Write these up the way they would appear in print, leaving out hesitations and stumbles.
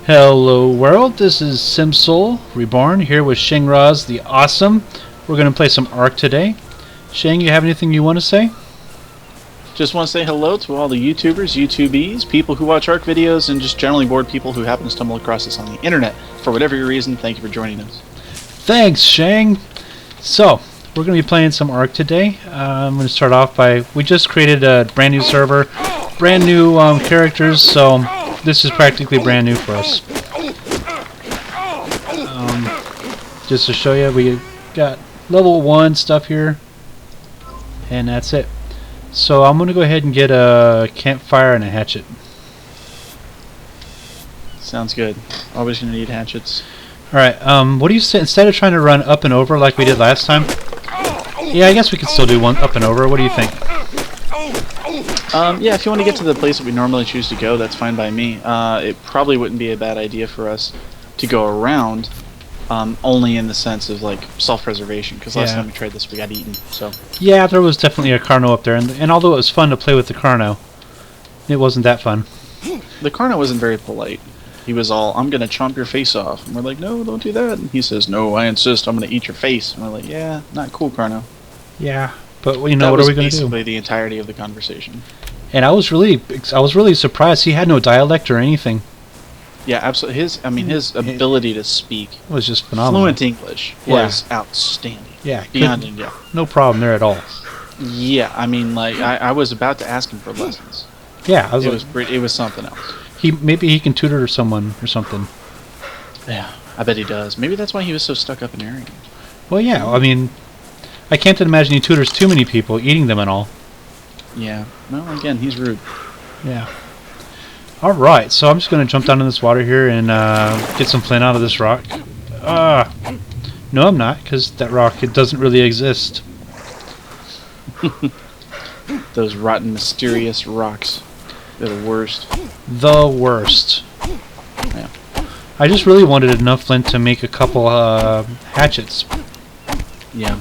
Hello world, this is Simsol, Reborn, here with ShangRaz the Awesome. We're going to play some Ark today. Shang, you have anything you want to say? Just want to say hello to all the YouTubers, YouTubies, people who watch Ark videos, and just generally bored people who happen to stumble across us on the internet. For whatever your reason, thank you for joining us. Thanks, Shang. So, we're going to be playing some Ark today. I'm going to start off by, we just created a brand new server, brand new characters, so this is practically brand new for us. Just to show you, we got level 1 stuff here, and that's it. So I'm going to go ahead and get a campfire and a hatchet. Sounds good. Always going to need hatchets. Alright, what do you say, instead of trying to run up and over like we did last time? Yeah, I guess we could still do one up and over. What do you think? Yeah, if you want to get to the place that we normally choose to go, that's fine by me. It probably wouldn't be a bad idea for us to go around, only in the sense of like self-preservation, because last time we tried this we got eaten. So yeah, there was definitely a Carno up there, and although it was fun to play with the Carno, it wasn't that fun. The Carno wasn't very polite. He was all, "I'm gonna chomp your face off," and we're like, "No, don't do that." And he says, "No, I insist. I'm gonna eat your face." And we're like, "Yeah, not cool, Carno." Yeah, but you know, what are we gonna do? That was basically the entirety of the conversation. And I was really surprised he had no dialect or anything. Yeah, absolutely. His ability to speak was just phenomenal. Fluent English was outstanding. Yeah, beyond India. No problem there at all. Yeah, I mean, like I was about to ask him for lessons. Yeah, it was something else. Maybe he can tutor someone or something. Yeah, I bet he does. Maybe that's why he was so stuck up in Arrogant. Well, yeah. I mean, I can't imagine he tutors too many people, eating them and all. Yeah. Well, again, he's rude. Yeah. Alright, so I'm just going to jump down in this water here and get some flint out of this rock. No, I'm not, because that rock, it doesn't really exist. Those rotten, mysterious rocks. They're the worst. The worst. Yeah. I just really wanted enough flint to make a couple hatchets. Yeah.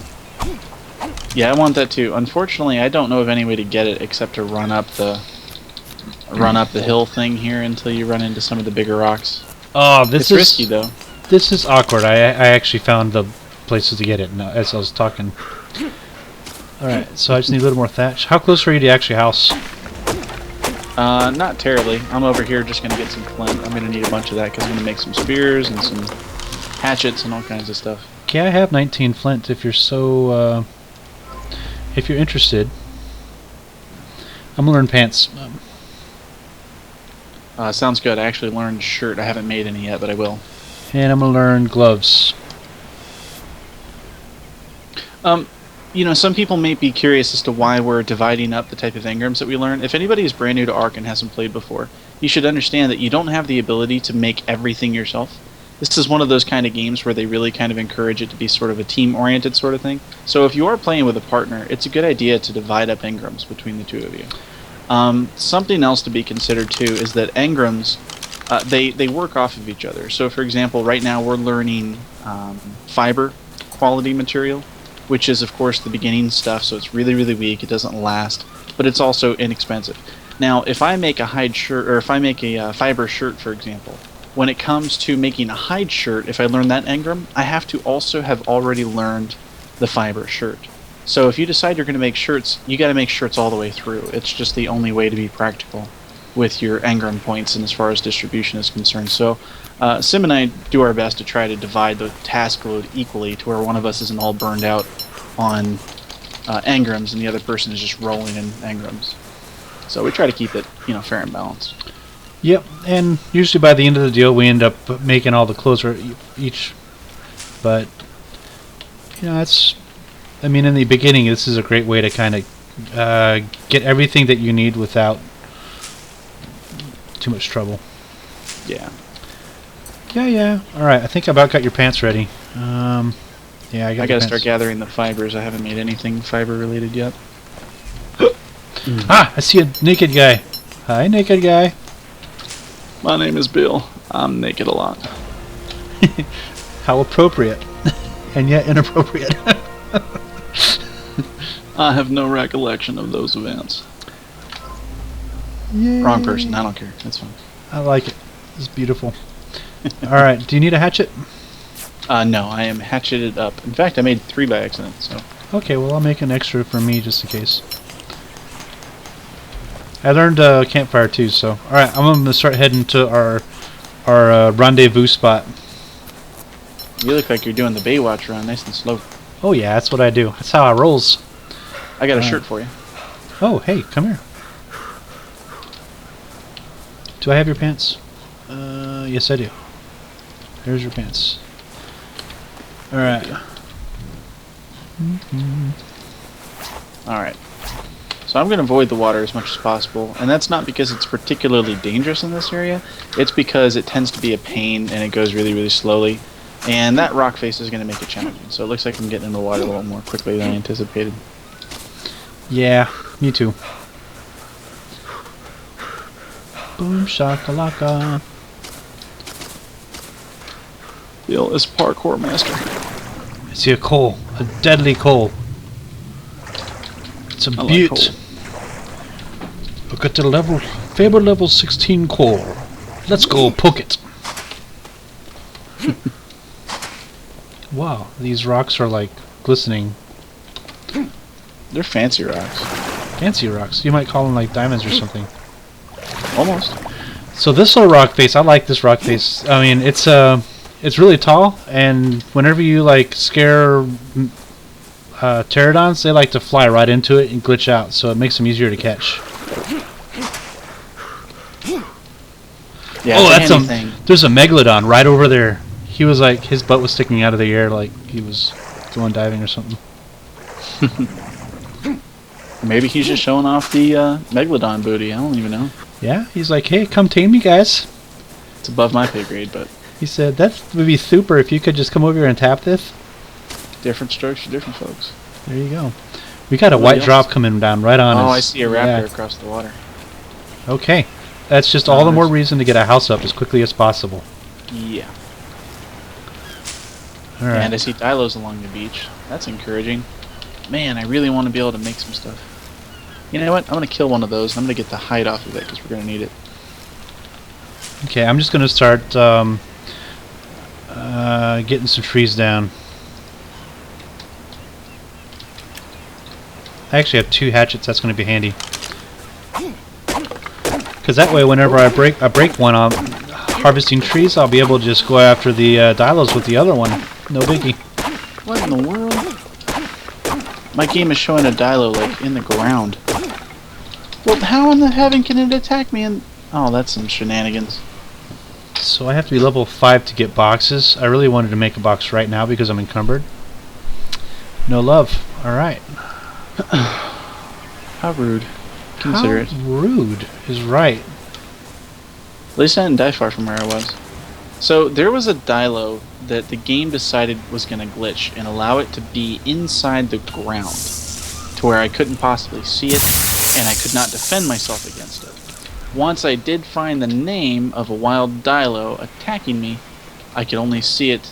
Yeah, I want that too. Unfortunately, I don't know of any way to get it except to run up the hill thing here until you run into some of the bigger rocks. Oh, this is risky though. This is awkward. I actually found the places to get it as I was talking. Alright, so I just need a little more thatch. How close are you to the actual house? Not terribly. I'm over here just going to get some flint. I'm going to need a bunch of that because I'm going to make some spears and some hatchets and all kinds of stuff. Okay, I have 19 flint if you're so, if you're interested. I'm going to learn pants. Sounds good. I actually learned shirt. I haven't made any yet, but I will. And I'm going to learn gloves. You know, some people may be curious as to why we're dividing up the type of engrams that we learn. If anybody is brand new to Ark and hasn't played before, you should understand that you don't have the ability to make everything yourself. This is one of those kind of games where they really kind of encourage it to be sort of a team-oriented sort of thing. So if you are playing with a partner, it's a good idea to divide up engrams between the two of you. Something else to be considered too is that engrams, they work off of each other. So for example, right now we're learning fiber quality material, which is of course the beginning stuff, so it's really, really weak, it doesn't last, but it's also inexpensive. Now, if I make a hide shirt, or if I make a fiber shirt, for example, when it comes to making a hide shirt, if I learn that engram, I have to also have already learned the fiber shirt. So if you decide you're going to make shirts, you got to make shirts all the way through. It's just the only way to be practical with your engram points and as far as distribution is concerned. So Sim and I do our best to try to divide the task load equally to where one of us isn't all burned out on engrams and the other person is just rolling in engrams. So we try to keep it, you know, fair and balanced. Yep, and usually by the end of the deal we end up making all the clothes for each. But, you know, that's, I mean, in the beginning this is a great way to kind of get everything that you need without too much trouble. Yeah. Yeah. Alright, I think I about got your pants ready. Yeah, I gotta start gathering the fibers. I haven't made anything fiber related yet. Ah, I see a naked guy. Hi, naked guy. My name is Bill. I'm naked a lot. How appropriate. And yet inappropriate. I have no recollection of those events. Yay. Wrong person. I don't care. That's fine. I like it. It's beautiful. Alright, do you need a hatchet? No, I am hatcheted up. In fact, I made 3 by accident, so... Okay, well I'll make an extra for me just in case. I learned campfire too, so... Alright, I'm going to start heading to our rendezvous spot. You look like you're doing the Baywatch run, nice and slow. Oh yeah, that's what I do. That's how I rolls. I got a shirt for you. Oh, hey, come here. Do I have your pants? Yes I do. There's your pants. Alright. Alright. So I'm going to avoid the water as much as possible, and that's not because it's particularly dangerous in this area, it's because it tends to be a pain and it goes really, really slowly. And that rock face is going to make it challenging, so it looks like I'm getting in the water a little more quickly than I anticipated. Yeah, me too. Boom shakalaka. Bill is parkour master. I see a coal, a deadly coal. It's a beaut. Like Look at the level, Faber level 16 coal. Let's go poke it. Wow, these rocks are like glistening. They're fancy rocks. Fancy rocks. You might call them like diamonds or something. Almost. So this little rock face, I like this rock face. I mean, it's really tall, and whenever you like scare pterodons, they like to fly right into it and glitch out, so it makes them easier to catch. Yeah, oh, it's that's a thing. There's a megalodon right over there. He was like, his butt was sticking out of the air like he was going diving or something. Maybe he's just showing off the megalodon booty. I don't even know. Yeah, he's like, hey, come tame me, guys. It's above my pay grade, but... He said, that would be super if you could just come over here and tap this. Different strokes for different folks. There you go. We got a white drop coming down right on us. Oh, I see a raptor across the water. Okay. That's just all the more reason to get a house up as quickly as possible. Yeah. All right. And I see Dilos along the beach. That's encouraging. Man, I really want to be able to make some stuff. You know what? I'm going to kill one of those. I'm going to get the hide off of it because we're going to need it. Okay, I'm just going to start getting some trees down. I actually have 2 hatchets. That's going to be handy. Because that way, whenever I break one on harvesting trees, I'll be able to just go after the Dilos with the other one. No biggie. What in the world? My game is showing a Dilo like in the ground. Well, how in the heaven can it attack me? And oh, that's some shenanigans. So I have to be level 5 to get boxes. I really wanted to make a box right now because I'm encumbered. No love. All right. How rude. Consider it. Rude is right. At least I didn't die far from where I was. So there was a Dilo that the game decided was going to glitch and allow it to be inside the ground to where I couldn't possibly see it and I could not defend myself against it. Once I did find the name of a wild Dilo attacking me, I could only see it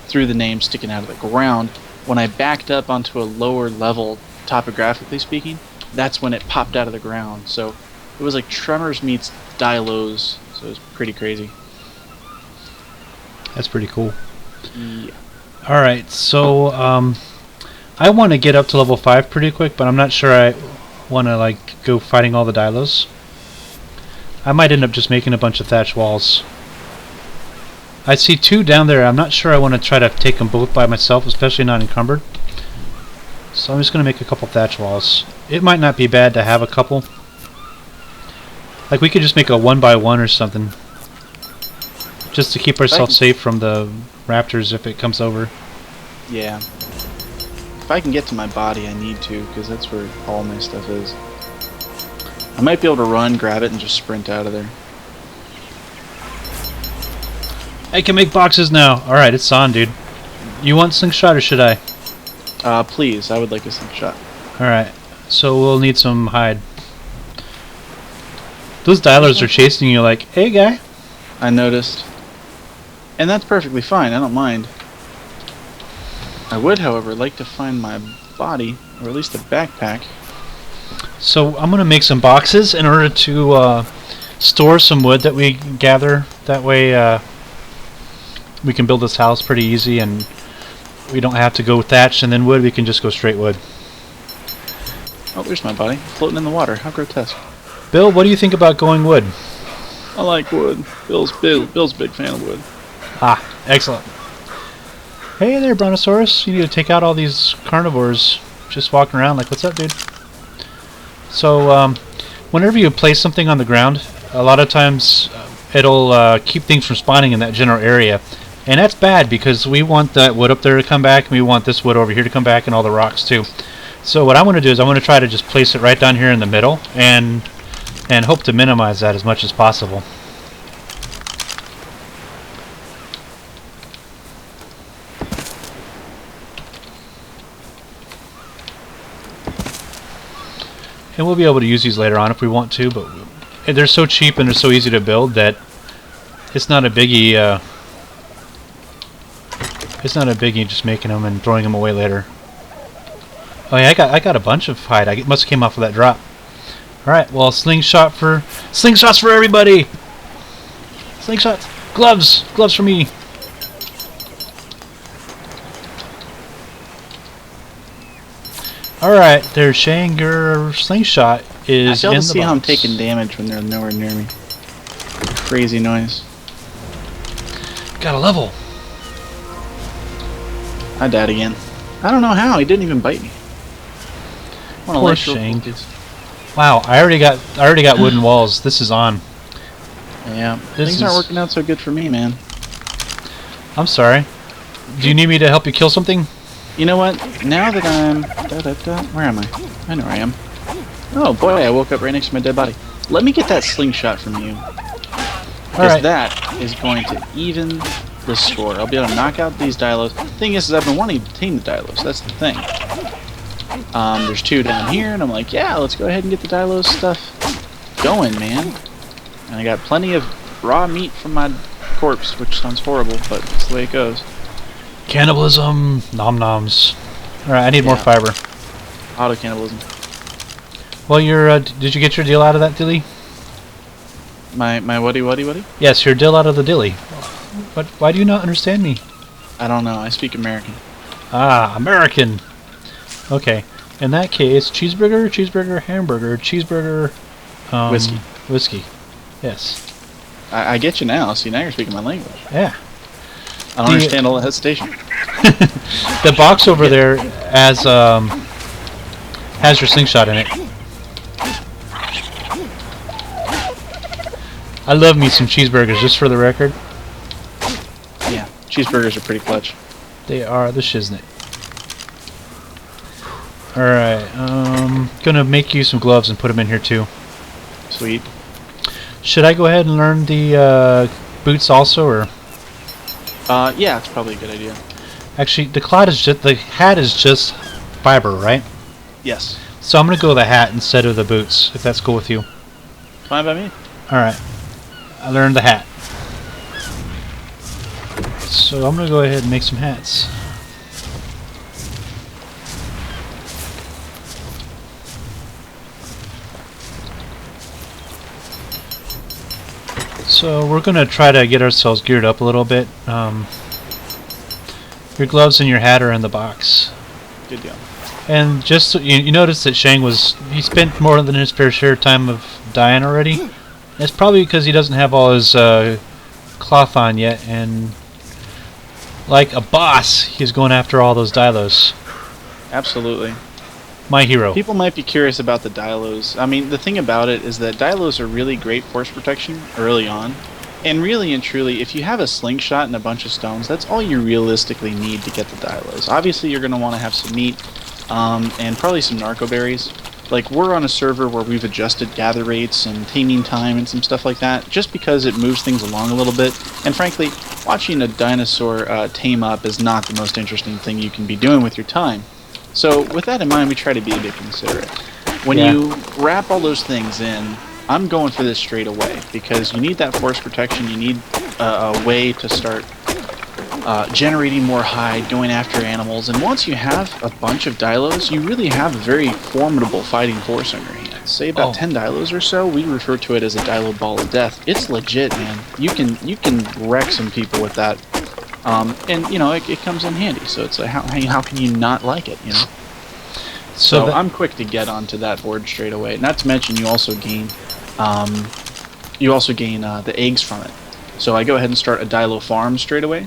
through the name sticking out of the ground. When I backed up onto a lower level, topographically speaking, that's when it popped out of the ground. So it was like Tremors meets Dilos, so it was pretty crazy. That's pretty cool. Yeah. Alright, so I want to get up to level 5 pretty quick, but I'm not sure I want to like go fighting all the Dilos. I might end up just making a bunch of thatch walls. I see 2 down there. I'm not sure I want to try to take them both by myself, especially not encumbered. So I'm just going to make a couple thatch walls. It might not be bad to have a couple. Like we could just make a 1x1 or something. Just to keep ourselves safe from the raptors if it comes over. Yeah. If I can get to my body, I need to, because that's where all my stuff is. I might be able to run, grab it, and just sprint out of there. I can make boxes now. Alright, it's on, dude. You want slingshot or should I? Please, I would like a slingshot. Alright, so we'll need some hide. Those dialers are chasing you like, hey guy. I noticed. And that's perfectly fine, I don't mind. I would, however, like to find my body, or at least a backpack. So I'm going to make some boxes in order to store some wood that we gather. That way we can build this house pretty easy, and we don't have to go thatch and then wood. We can just go straight wood. Oh, there's my body, floating in the water. How grotesque. Bill, what do you think about going wood? I like wood. Bill's a big fan of wood. Ah, excellent. Hey there, Brontosaurus. You need to take out all these carnivores just walking around like, what's up, dude? So, whenever you place something on the ground, a lot of times it'll keep things from spawning in that general area. And that's bad because we want that wood up there to come back, and we want this wood over here to come back, and all the rocks too. So what I want to do is I want to try to just place it right down here in the middle, and hope to minimize that as much as possible. And we'll be able to use these later on if we want to, but they're so cheap and they're so easy to build that it's not a biggie. It's not a biggie just making them and throwing them away later. Oh yeah, I got a bunch of hide. I must have came off of that drop. All right, well, slingshots for everybody. Slingshots, gloves for me. All right, their ShangRaz slingshot is in the box. I fail to see how I'm taking damage when they're nowhere near me. Crazy noise. Got a level. I died again. I don't know how. He didn't even bite me. Poor Shang. Wow, I already got wooden walls. This is on. Yeah, things aren't working out so good for me, man. I'm sorry. Do you need me to help you kill something? You know what? Now that I'm... Where am I? I know where I am. Oh boy, I woke up right next to my dead body. Let me get that slingshot from you. Because that is going to even the score. I'll be able to knock out these Dilos. The thing is I've been wanting to tame the Dilos. That's the thing. There's 2 down here, and I'm like, yeah, let's go ahead and get the Dilos stuff going, man. And I got plenty of raw meat from my corpse, which sounds horrible, but it's the way it goes. Cannibalism, nom noms. Alright, I need more fiber. Auto cannibalism. Well, did you get your deal out of that dilly? My whatty? Yes, your deal out of the dilly. But why do you not understand me? I don't know. I speak American. Ah, American. Okay. In that case, cheeseburger, hamburger, cheeseburger, whiskey. Yes. I get you now. See, now you're speaking my language. Yeah. I don't understand all the hesitation. The box over there has your slingshot in it. I love me some cheeseburgers, just for the record. Yeah, cheeseburgers are pretty clutch. They are the shiznit. Alright, gonna make you some gloves and put them in here too. Sweet. Should I go ahead and learn the boots also, or? Yeah, it's probably a good idea. Actually, the hat is just fiber, right? Yes. So I'm gonna go with the hat instead of the boots, if that's cool with you. Fine by me. Alright. I learned the hat. So I'm gonna go ahead and make some hats. So we're gonna try to get ourselves geared up a little bit. Your gloves and your hat are in the box. Good deal. And just you notice that he spent more than his fair share of time of dying already. It's probably because he doesn't have all his cloth on yet, and like a boss, he's going after all those Dilos. Absolutely. My hero. People might be curious about the Dilos. I mean, the thing about it is that Dilos are really great force protection early on. And really and truly, if you have a slingshot and a bunch of stones, that's all you realistically need to get the Dilos. Obviously, you're going to want to have some meat, and probably some narco berries. Like, we're on a server where we've adjusted gather rates and taming time and some stuff like that, just because it moves things along a little bit. And frankly, watching a dinosaur tame up is not the most interesting thing you can be doing with your time. So, with that in mind, we try to be a bit considerate. When you wrap all those things in, I'm going for this straight away, because you need that force protection, you need a way to start generating more hide, going after animals, and once you have a bunch of Dilos, you really have a very formidable fighting force on your hands. Say about 10 Dilos or so, we refer to it as a Dilo ball of death. It's legit, man. You can wreck some people with that And you know it comes in handy. So it's like how can you not like it? You know. So So I'm quick to get onto that board straight away. Not to mention you also gain the eggs from it. So I go ahead and start a Dilo farm straight away.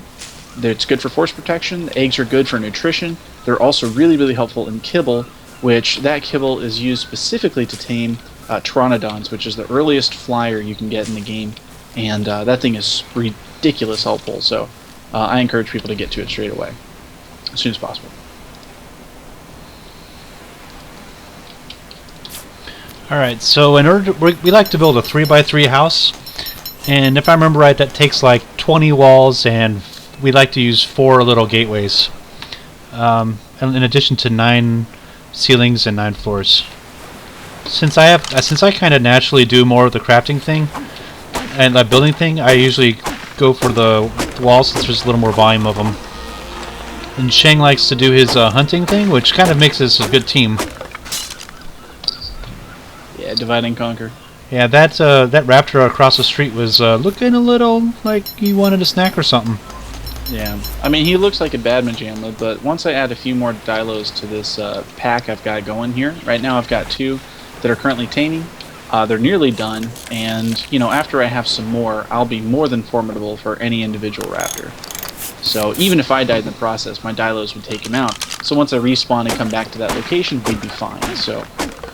It's good for force protection. The eggs are good for nutrition. They're also really, really helpful in kibble, which that kibble is used specifically to tame Pteranodons, which is the earliest flyer you can get in the game. And that thing is ridiculous helpful. So I encourage people to get to it straight away, as soon as possible. Alright, so in order to, we like to build a 3x3 house, and if I remember right, that takes like 20 walls, and we like to use 4 little gateways, and in addition to 9 ceilings and 9 floors. Since I kind of naturally do more of the crafting thing and the building thing, I usually go for the walls since there's a little more volume of them. And Shang likes to do his hunting thing, which kind of makes us a good team. Yeah, divide and conquer. Yeah, that raptor across the street was looking a little like he wanted a snack or something. Yeah, I mean he looks like a badmajamla, but once I add a few more Dilos to this pack I've got going here, right now I've got 2 that are currently taming. They're nearly done, and you know after I have some more, I'll be more than formidable for any individual raptor. So even if I died in the process, my Dilos would take him out. So once I respawn and come back to that location, we'd be fine. So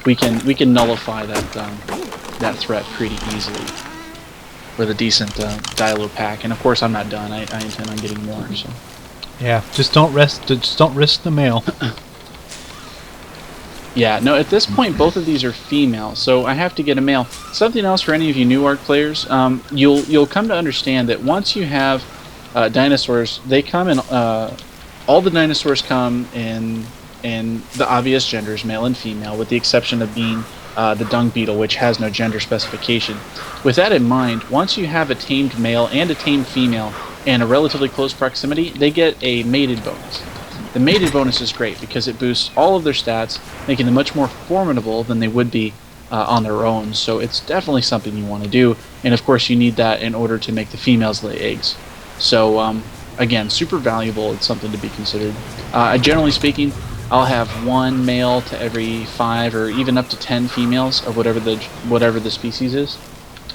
we can nullify that threat pretty easily with a decent Dilo pack. And of course, I'm not done. I intend on getting more. So yeah, just don't risk the male. yeah, no. At this point, both of these are female, so I have to get a male. Something else for any of you new ARC players, you'll come to understand that once you have dinosaurs, they come in. All the dinosaurs come in the obvious genders, male and female, with the exception of being the dung beetle, which has no gender specification. With that in mind, once you have a tamed male and a tamed female in a relatively close proximity, they get a mated bonus. The mated bonus is great because it boosts all of their stats, making them much more formidable than they would be on their own. So it's definitely something you want to do, and of course you need that in order to make the females lay eggs. So again, super valuable. It's something to be considered. Generally speaking, I'll have 1 male to every 5 or even up to 10 females of whatever the species is.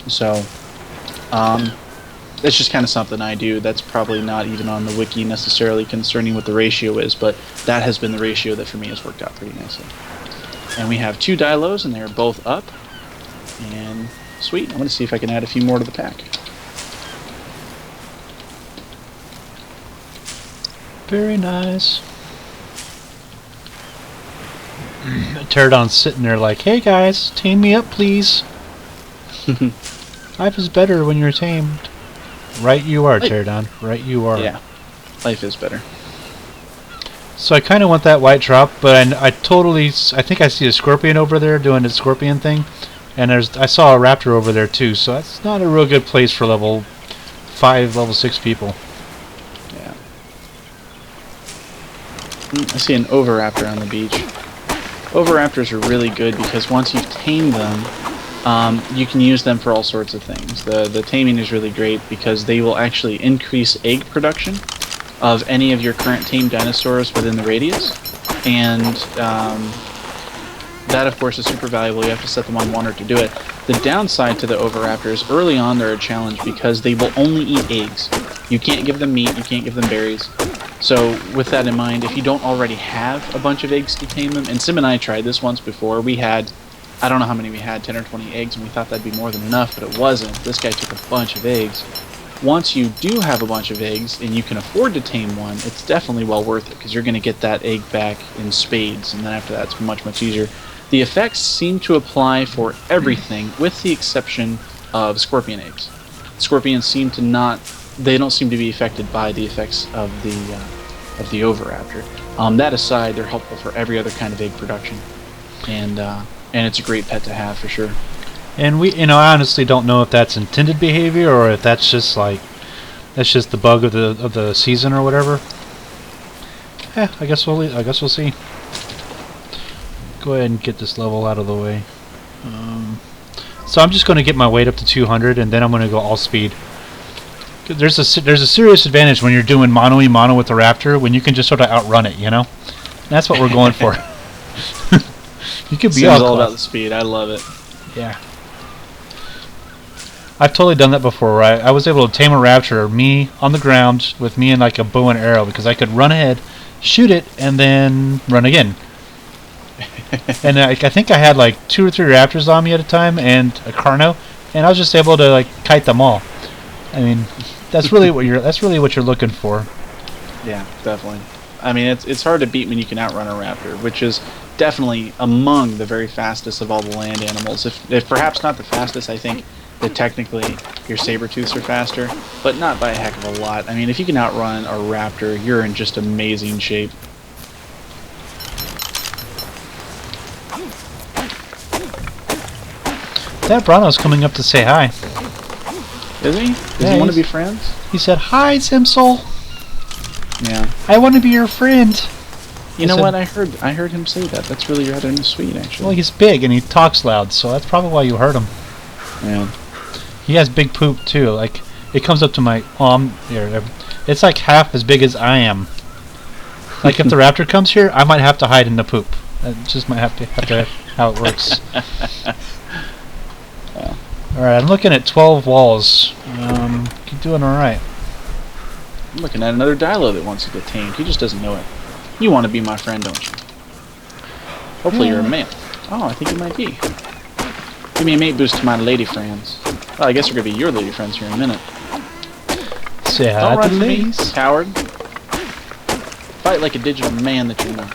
So that's just kind of something I do. That's probably not even on the wiki necessarily concerning what the ratio is, but that has been the ratio that for me has worked out pretty nicely. And we have 2 Dilos, and they're both up. And sweet. I'm going to see if I can add a few more to the pack. Very nice. Pterodon's sitting there like, hey guys, tame me up please. Life is better when you're tamed. Right you are, Pterodon. Right you are. Yeah, life is better. So I kind of want that white drop, but I think I see a scorpion over there doing its scorpion thing. And I saw a raptor over there too, so that's not a real good place for level 5, level 6 people. Yeah. I see an oviraptor on the beach. Oviraptors are really good because once you've tamed them, you can use them for all sorts of things. The taming is really great because they will actually increase egg production of any of your current tamed dinosaurs within the radius. And that, of course, is super valuable. You have to set them on water to do it. The downside to the oviraptors, early on they're a challenge because they will only eat eggs. You can't give them meat, you can't give them berries. So with that in mind, if you don't already have a bunch of eggs to tame them, and Sim and I tried this once before, we had, I don't know how many we had, 10 or 20 eggs, and we thought that'd be more than enough, but it wasn't. This guy took a bunch of eggs. Once you do have a bunch of eggs, and you can afford to tame one, it's definitely well worth it, because you're going to get that egg back in spades, and then after that it's much, much easier. The effects seem to apply for everything, with the exception of scorpion eggs. Scorpions seem to not, they don't seem to be affected by the effects of the oviraptor. That aside, they're helpful for every other kind of egg production, and it's a great pet to have for sure. And I honestly don't know if that's intended behavior or if that's just the bug of the season or whatever. I guess we'll see. Go ahead and get this level out of the way. So I'm just going to get my weight up to 200, and then I'm going to go all speed. there's a serious advantage when you're doing mono with the raptor when you can just sort of outrun it, you know. And that's what we're going for. You could be all about the speed. I love it. Yeah. I've totally done that before. Where I was able to tame a raptor, me on the ground with me and like a bow and arrow, because I could run ahead, shoot it, and then run again. And I think I had like 2 or 3 raptors on me at a time and a Carno, and I was just able to like kite them all. I mean, that's really what you're looking for. Yeah, definitely. I mean, it's hard to beat when you can outrun a raptor, which is definitely among the very fastest of all the land animals. If perhaps not the fastest, I think that technically your saber-tooths are faster, but not by a heck of a lot. I mean, if you can outrun a raptor, you're in just amazing shape. That Brano's coming up to say hi. Is he? Does he want to be friends? He said, "Hi, Simsol. Yeah. I want to be your friend." You know what? I heard him say that. That's really rather sweet, actually. Well, he's big and he talks loud, so that's probably why you heard him. Yeah. He has big poop too. Like it comes up to my here. It's like half as big as I am. Like if the raptor comes here, I might have to hide in the poop. That just might have to how it works. Yeah. All right, I'm looking at 12 walls. Keep doing all right. I'm looking at another Dilo that wants to get tamed. He just doesn't know it. You want to be my friend, don't you? Hopefully you're a male. Oh, I think you might be. Give me a mate boost to my lady friends. Well, I guess they're going to be your lady friends here in a minute. Say hi Don't to run the from me, ladies. coward. Fight like a digital man that you know.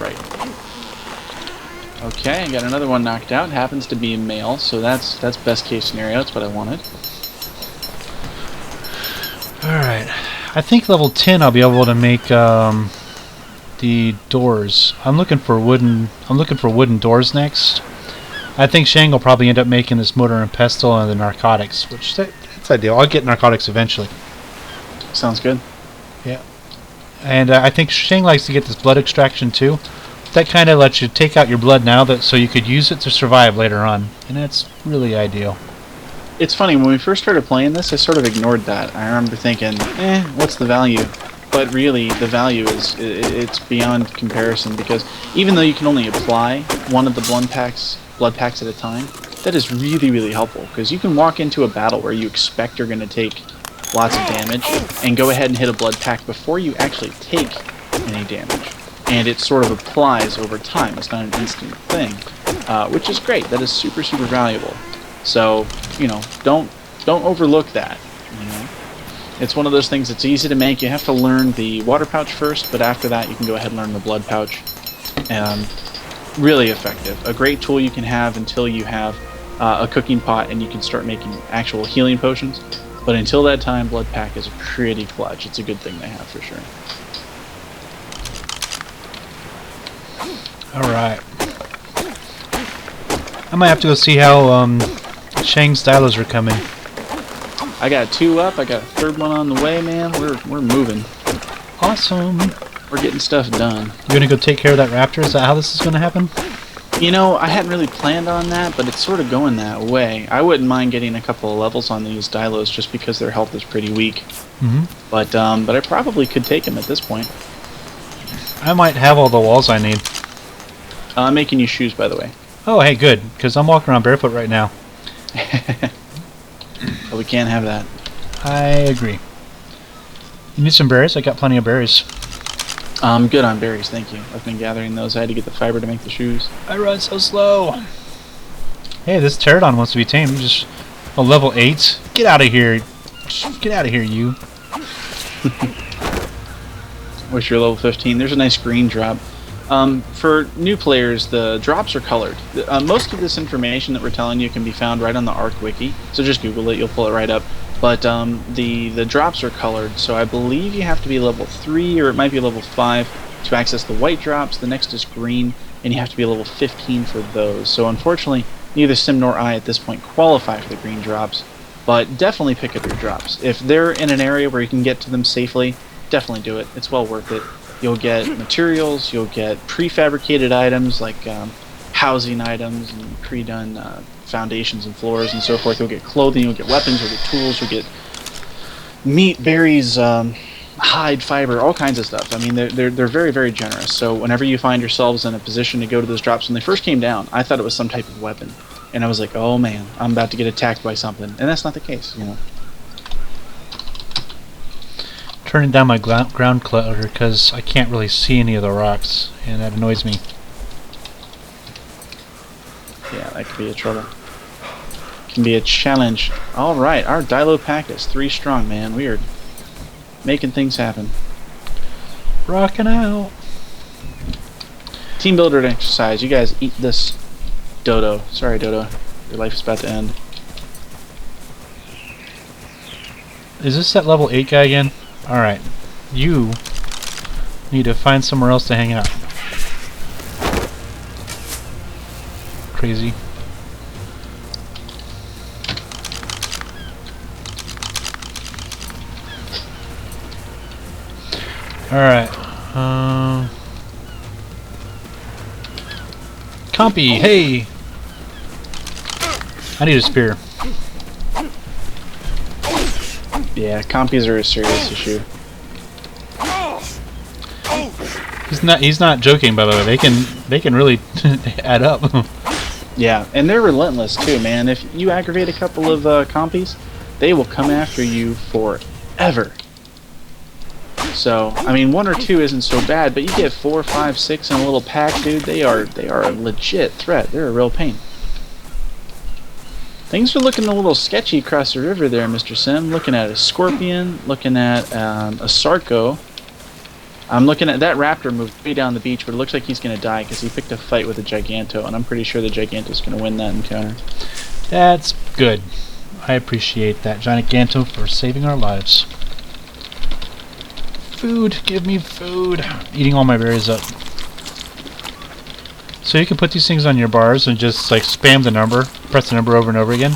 Right. Okay, I got another one knocked out. Happens to be a male, so that's best case scenario. That's what I wanted. Alright. I think level 10 I'll be able to make the doors. I'm looking for wooden doors next. I think Shang will probably end up making this mortar and pestle and the narcotics, which that's ideal. I'll get narcotics eventually. Sounds good. Yeah. And I think Shang likes to get this blood extraction too. That kind of lets you take out your blood now, so you could use it to survive later on, and that's really ideal. It's funny, when we first started playing this, I sort of ignored that. I remember thinking, what's the value? But really, the value it's beyond comparison, because even though you can only apply one of the blood packs at a time, that is really, really helpful, because you can walk into a battle where you expect you're going to take lots of damage, and go ahead and hit a blood pack before you actually take any damage. And it sort of applies over time. It's not an instant thing, which is great. That is super, super valuable. So, you know, don't overlook that. You know, it's one of those things that's easy to make. You have to learn the water pouch first, but after that, you can go ahead and learn the blood pouch. Really effective. A great tool you can have until you have a cooking pot and you can start making actual healing potions. But until that time, blood pack is pretty clutch. It's a good thing to have for sure. Alright. I might have to go see how Shang's Dilos are coming. I got 2 up, I got a 3rd one on the way, man. We're moving. Awesome. We're getting stuff done. You're gonna go take care of that raptor? Is that how this is gonna happen? You know, I hadn't really planned on that, but it's sort of going that way. I wouldn't mind getting a couple of levels on these Dilos just because their health is pretty weak. Mm-hmm. But I probably could take them at this point. I might have all the walls I need. I'm making you shoes, by the way. Oh, hey, good, because I'm walking around barefoot right now. But we can't have that. I agree. You need some berries? I got plenty of berries. I'm good on berries, thank you. I've been gathering those. I had to get the fiber to make the shoes. I run so slow. Hey, this pterodon wants to be tamed. Just a level 8. Get out of here. Get out of here, you. Wish you're level 15. There's a nice green drop. For new players, the drops are colored. Most of this information that we're telling you can be found right on the Ark Wiki, so just Google it, you'll pull it right up. But the drops are colored, so I believe you have to be level 3, or it might be level 5, to access the white drops. The next is green, and you have to be level 15 for those. So unfortunately, neither Sim nor I at this point qualify for the green drops, but definitely pick up your drops. If they're in an area where you can get to them safely, definitely do it. It's well worth it. You'll get materials, you'll get prefabricated items like housing items and pre-done foundations and floors and so forth. You'll get clothing, you'll get weapons, you'll get tools, you'll get meat, berries, hide, fiber, all kinds of stuff. I mean, they're very, very generous. So whenever you find yourselves in a position to go to those drops, when they first came down, I thought it was some type of weapon. And I was like, oh man, I'm about to get attacked by something. And that's not the case, you know. Turning down my ground clutter because I can't really see any of the rocks, and that annoys me. Yeah, that could be a trouble. Can be a challenge. Alright, our Dilo pack is 3 strong, man. We are making things happen. Rocking out. Team builder exercise. You guys eat this dodo. Sorry, dodo. Your life is about to end. Is this that level 8 guy again? Alright. You need to find somewhere else to hang out. Crazy. Alright. Compy, hey! I need a spear. Yeah, compies are a serious issue. He's not joking, by the way. They can really add up. Yeah, and they're relentless too, man. If you aggravate a couple of compies, they will come after you forever. So, I mean, 1 or 2 isn't so bad, but you get 4, 5, 6 in a little pack, dude. They are a legit threat. They're a real pain. Things are looking a little sketchy across the river there, Mr. Sim. Looking at a scorpion, looking at a sarco. I'm looking at that raptor moved way down the beach, but it looks like he's going to die because he picked a fight with a giganto, and I'm pretty sure the giganto's going to win that encounter. That's good. I appreciate that, giganto, for saving our lives. Food, give me food. Eating all my berries up. So you can put these things on your bars and just like spam the number, press the number over and over again.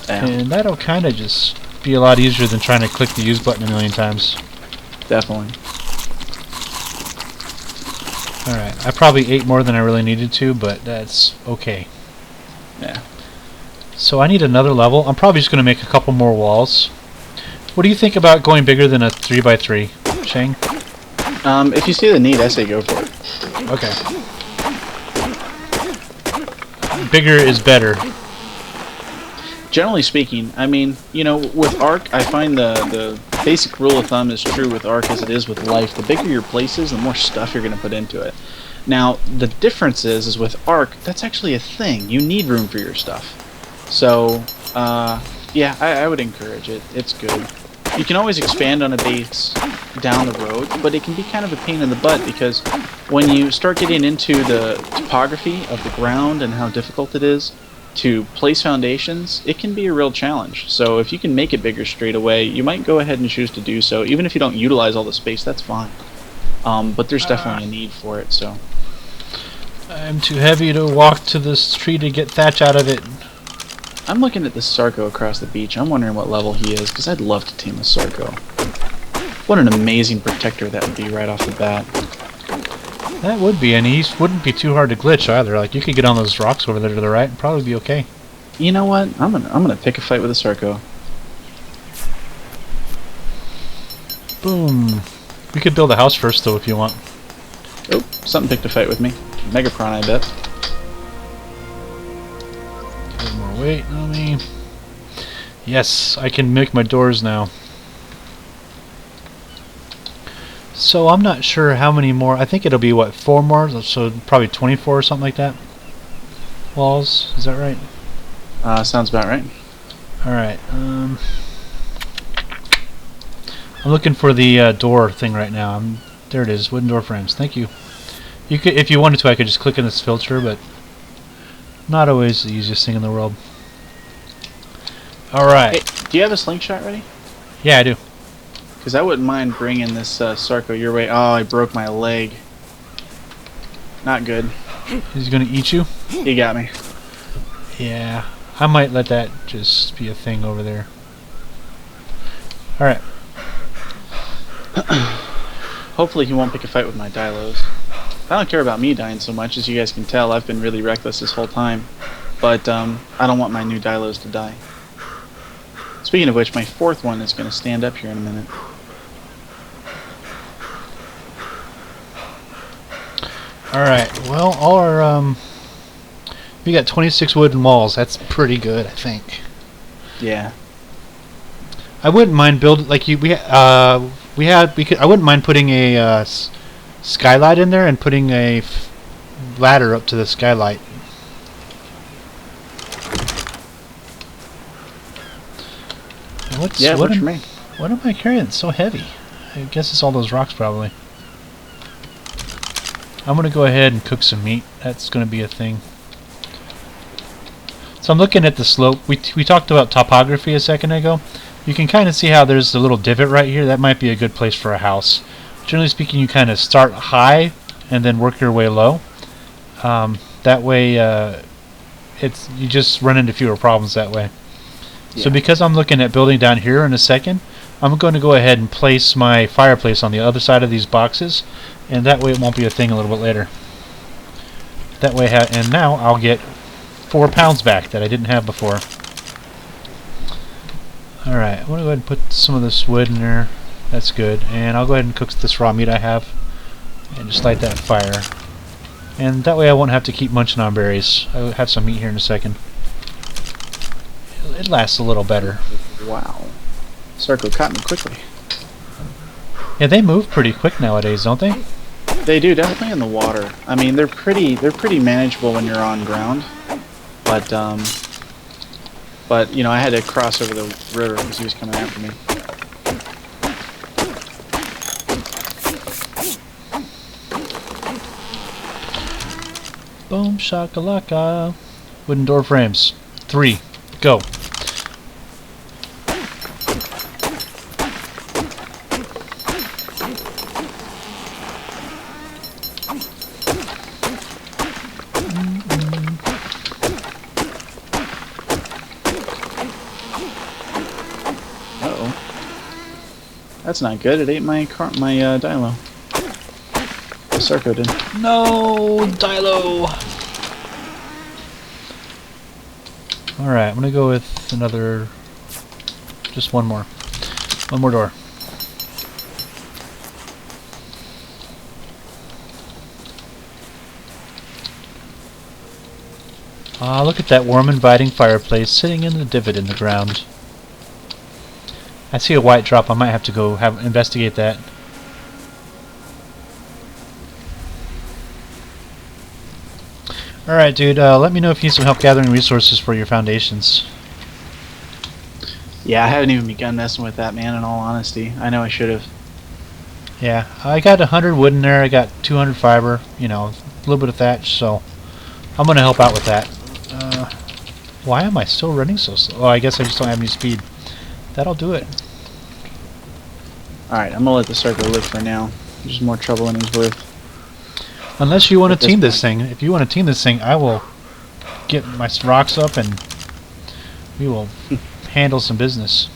Yeah. And that'll kind of just be a lot easier than trying to click the use button a million times. Definitely. Alright, I probably ate more than I really needed to, but that's okay. Yeah. So I need another level. I'm probably just going to make a couple more walls. What do you think about going bigger than a 3x3, Shang? If you see the need, I say go for it. Okay. Bigger is better. Generally speaking, I mean, you know, with Ark, I find the basic rule of thumb is true with Ark as it is with life. The bigger your place is, the more stuff you're going to put into it. Now, the difference is with Ark, that's actually a thing. You need room for your stuff. So, yeah, I would encourage it. It's good. You can always expand on a base down the road, but it can be kind of a pain in the butt because when you start getting into the topography of the ground and how difficult it is to place foundations, it can be a real challenge. So if you can make it bigger straight away, you might go ahead and choose to do so. Even if you don't utilize all the space, that's fine. But there's definitely a need for it. So I'm too heavy to walk to this tree to get thatch out of it. I'm looking at this sarco across the beach. I'm wondering what level he is, because I'd love to tame a sarco. What an amazing protector that would be right off the bat. That would be, and he wouldn't be too hard to glitch either. Like, you could get on those rocks over there to the right and probably be okay. You know what? I'm gonna pick a fight with a sarco. Boom. We could build a house first, though, if you want. Oh, something picked a fight with me. Megapron, I bet. More weight on me. Yes, I can make my doors now. So I'm not sure how many more. I think it'll be, what, 4 more? So probably 24 or something like that. Walls, is that right? Sounds about right. Alright, I'm looking for the door thing right now. There it is, wooden door frames. Thank you. You could, if you wanted to, I could just click in this filter, but not always the easiest thing in the world. Alright. Hey, do you have a slingshot ready? Yeah, I do. Because I wouldn't mind bringing this sarco your way. Oh, I broke my leg. Not good. Is he going to eat you? He got me. Yeah, I might let that just be a thing over there. Alright. Hopefully he won't pick a fight with my Dilos. I don't care about me dying so much. As you guys can tell, I've been really reckless this whole time. But I don't want my new Dilos to die. Speaking of which, my fourth one is going to stand up here in a minute. Alright, well, all our, we got 26 wooden walls. That's pretty good, I think. Yeah. I wouldn't mind building, like, I wouldn't mind putting a, skylight in there and putting a ladder up to the skylight. Yeah, works for me. What am I carrying? It's so heavy. I guess it's all those rocks, probably. I'm going to go ahead and cook some meat. That's going to be a thing. So I'm looking at the slope. We talked about topography a second ago. You can kind of see how there's a little divot right here. That might be a good place for a house. Generally speaking, you kind of start high and then work your way low. That way, you just run into fewer problems that way. Yeah. So because I'm looking at building down here in a second, I'm going to go ahead and place my fireplace on the other side of these boxes, and that way it won't be a thing a little bit later. That way, and now I'll get 4 pounds back that I didn't have before. Alright, I'm going to go ahead and put some of this wood in there. That's good. And I'll go ahead and cook this raw meat I have, and just light that fire. And that way I won't have to keep munching on berries. I'll have some meat here in a second. It lasts a little better. Wow. Sarco caught me quickly. Yeah, they move pretty quick nowadays, don't they? They do, definitely in the water. I mean, they're pretty manageable when you're on ground. But you know, I had to cross over the river because he was coming after me. Boom shakalaka. Wooden door frames. 3. Go. That's not good. It ate my Dilo. The Sarco did. No, Dilo. All right, I'm gonna go with another. Just one more. One more door. Ah, look at that warm, inviting fireplace sitting in the divot in the ground. I see a white drop. I might have to go investigate that. Alright, dude. Let me know if you need some help gathering resources for your foundations. Yeah, I haven't even begun messing with that, man, in all honesty. I know I should have. Yeah, I got 100 wood in there. I got 200 fiber. You know, a little bit of thatch, so I'm going to help out with that. Why am I still running so slow? Oh, I guess I just don't have any speed. That'll do it. Alright, I'm gonna let the Sarco live for now. There's more trouble than he's worth. Unless you want to team this thing. If you want to team this thing, I will get my rocks up and we will handle some business.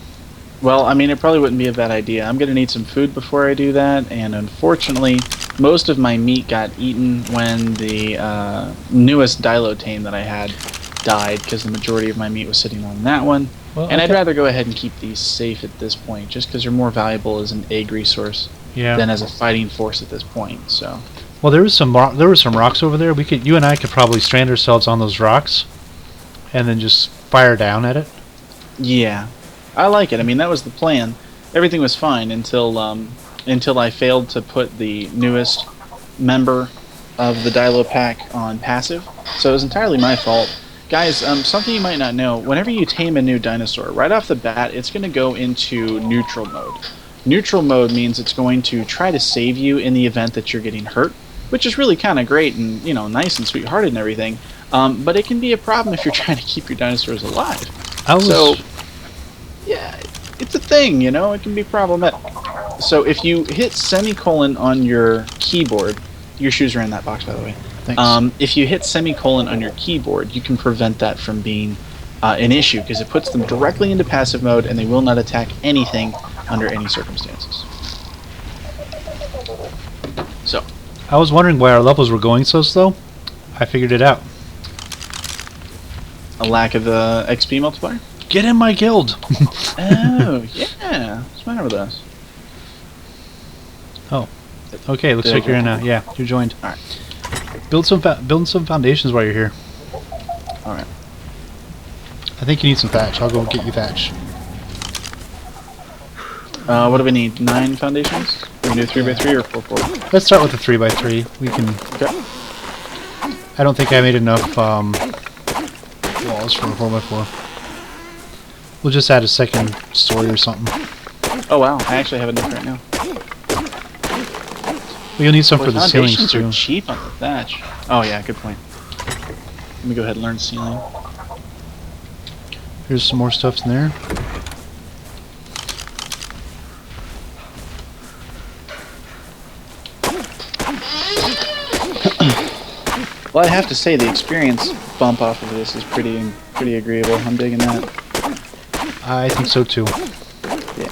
Well, I mean, it probably wouldn't be a bad idea. I'm gonna need some food before I do that, and unfortunately, most of my meat got eaten when the newest Dilo tame that I had died, because the majority of my meat was sitting on that one. Well, and I'd rather go ahead and keep these safe at this point, just because they're more valuable as an egg resource than as a fighting force at this point. So. Well, there were some rocks over there. You and I could probably strand ourselves on those rocks, and then just fire down at it. Yeah, I like it. I mean, that was the plan. Everything was fine until I failed to put the newest member of the Dilo pack on passive. So it was entirely my fault. Guys, something you might not know, whenever you tame a new dinosaur, right off the bat, it's going to go into neutral mode. Neutral mode means it's going to try to save you in the event that you're getting hurt, which is really kind of great and, you know, nice and sweethearted and everything. But it can be a problem if you're trying to keep your dinosaurs alive. So, yeah, it's a thing, you know, it can be problematic. So if you hit semicolon on your keyboard, your shoes are in that box, by the way. Thanks. If you hit semicolon on your keyboard, you can prevent that from being an issue, because it puts them directly into passive mode and they will not attack anything under any circumstances. So, I was wondering why our levels were going so slow. I figured it out. A lack of the XP multiplier? Get in my guild! Oh, yeah. What's the matter with us? Oh. Okay, looks like you're in a... Yeah, you're joined. Alright. Build some foundations while you're here. Alright. I think you need some thatch. I'll go get you thatch. What do we need? 9 foundations? We can do 3x3 or 4x4? Let's start with the 3x3. We can... Okay. I don't think I made enough walls for a 4x4. We'll just add a second story or something. Oh wow, I actually have enough right now. Well, you'll need some for the ceilings foundations too. are cheap on the thatch. Oh yeah, good point. Let me go ahead and learn ceiling. Here's some more stuff in there. Well, I have to say the experience bump off of this is pretty agreeable. I'm digging that. I think so too. Yeah.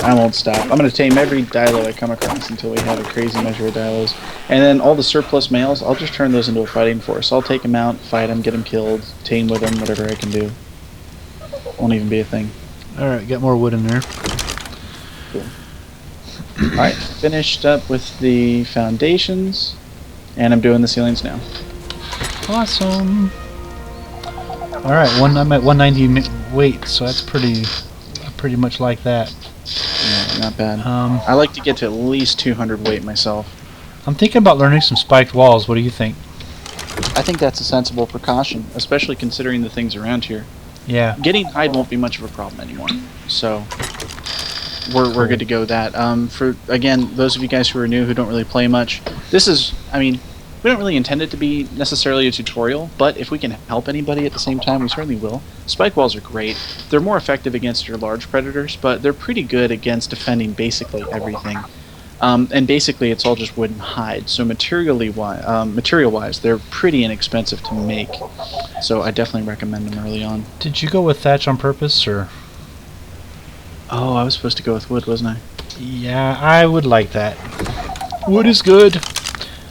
I won't stop. I'm going to tame every Dilo I come across until we have a crazy measure of Dilos. And then all the surplus males, I'll just turn those into a fighting force. I'll take them out, fight them, get them killed, tame with them, whatever I can do. Won't even be a thing. Alright, got more wood in there. Cool. Alright, finished up with the foundations, and I'm doing the ceilings now. Awesome. Alright, I'm at 190 weight, so that's pretty much like that. Yeah, not bad. I like to get to at least 200 weight myself. I'm thinking about learning some spiked walls. What do you think? I think that's a sensible precaution, especially considering the things around here. Yeah. Getting hide won't be much of a problem anymore, so we're good to go with that. For again, those of you guys who are new who don't really play much, this is, I mean, we don't really intend it to be necessarily a tutorial, but if we can help anybody at the same time, we certainly will. Spike walls are great. They're more effective against your large predators, but they're pretty good against defending basically everything. And basically, it's all just wood and hide. So material-wise, they're pretty inexpensive to make. So I definitely recommend them early on. Did you go with thatch on purpose, or? Oh, I was supposed to go with wood, wasn't I? Yeah, I would like that. Wood is good.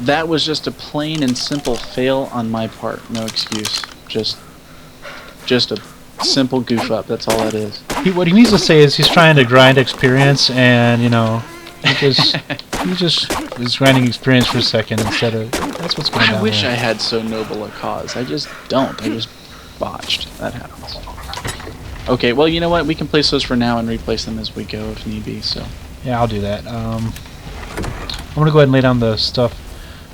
That was just a plain and simple fail on my part. No excuse. Just a simple goof up. That's all that is. What he needs to say is he's trying to grind experience, and you know, he just is grinding experience for a second instead of. That's what's going on. I wish there. I had so noble a cause. I just don't. I just botched. That happens. Okay. Well, you know what? We can place those for now and replace them as we go if need be. So. Yeah, I'll do that. I'm gonna go ahead and lay down the stuff.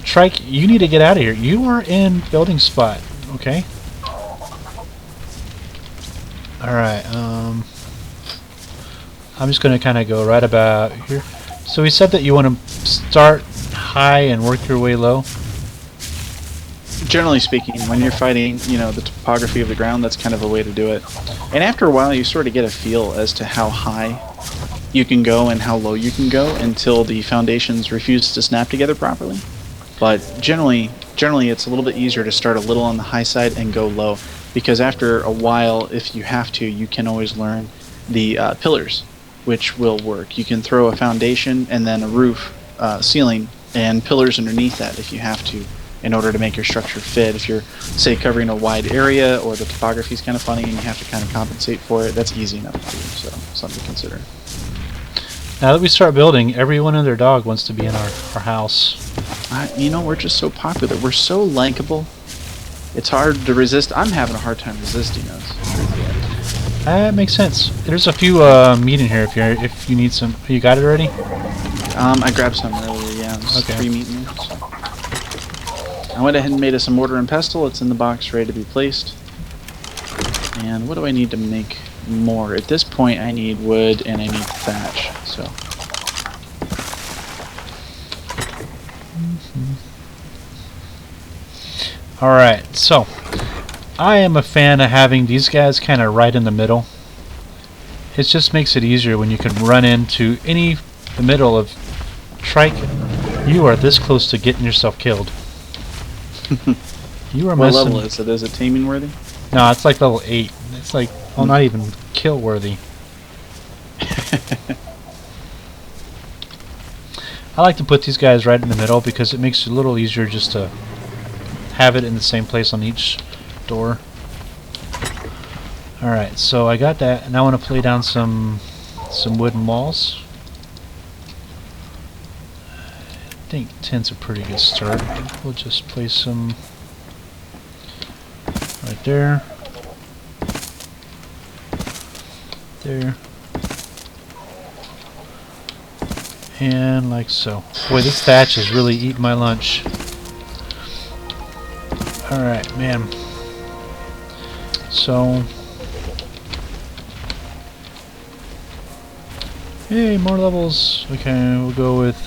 Trike, you need to get out of here. You are in building spot, okay? Alright, I'm just going to kind of go right about here. So we said that you want to start high and work your way low? Generally speaking, when you're fighting, you know, the topography of the ground, that's kind of a way to do it. And after a while, you sort of get a feel as to how high you can go and how low you can go until the foundations refuse to snap together properly. But generally it's a little bit easier to start a little on the high side and go low, because after a while, if you have to, you can always learn the pillars, which will work. You can throw a foundation and then a roof, ceiling, and pillars underneath that if you have to, in order to make your structure fit. If you're, say, covering a wide area or the topography is kind of funny and you have to kind of compensate for it, that's easy enough to do, so something to consider. Now that we start building, everyone and their dog wants to be in our house. You know, we're just so popular. We're so likable. It's hard to resist. I'm having a hard time resisting us. That makes sense. There's a few meat in here if you need some. You got it already? I grabbed some earlier, yeah. There's okay. 3 meat in there. So. I went ahead and made us some mortar and pestle. It's in the box ready to be placed. And what do I need to make more? At this point, I need wood and I need thatch. So. Alright, so I am a fan of having these guys kind of right in the middle. It just makes it easier when you can run into the middle of Trike. You are this close to getting yourself killed. You are What missing. level is it? Is it taming worthy? No, it's like level 8. It's like, well, not even kill worthy. I like to put these guys right in the middle because it makes it a little easier just to have it in the same place on each door. Alright, so I got that, and I want to play down some wooden walls. I think 10's a pretty good start. We'll just place some right there. There. And like so. Boy, this thatch is really eating my lunch. Alright, man. So... Hey, more levels. Okay, we'll go with,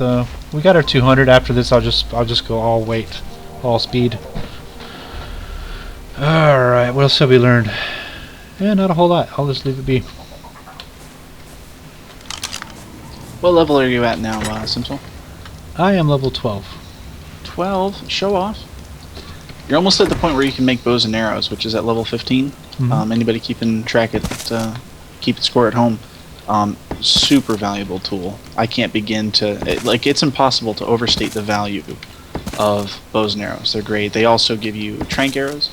we got our 200. After this, I'll just go all weight, all speed. Alright, what else have we learned? Yeah, not a whole lot. I'll just leave it be. What level are you at now, Simsol? I am level 12. 12? Show off. You're almost at the point where you can make bows and arrows, which is at level 15. Mm-hmm. Anybody keeping track at, keeping score at home. Super valuable tool. I can't begin to... it's impossible to overstate the value of bows and arrows. They're great. They also give you trank arrows.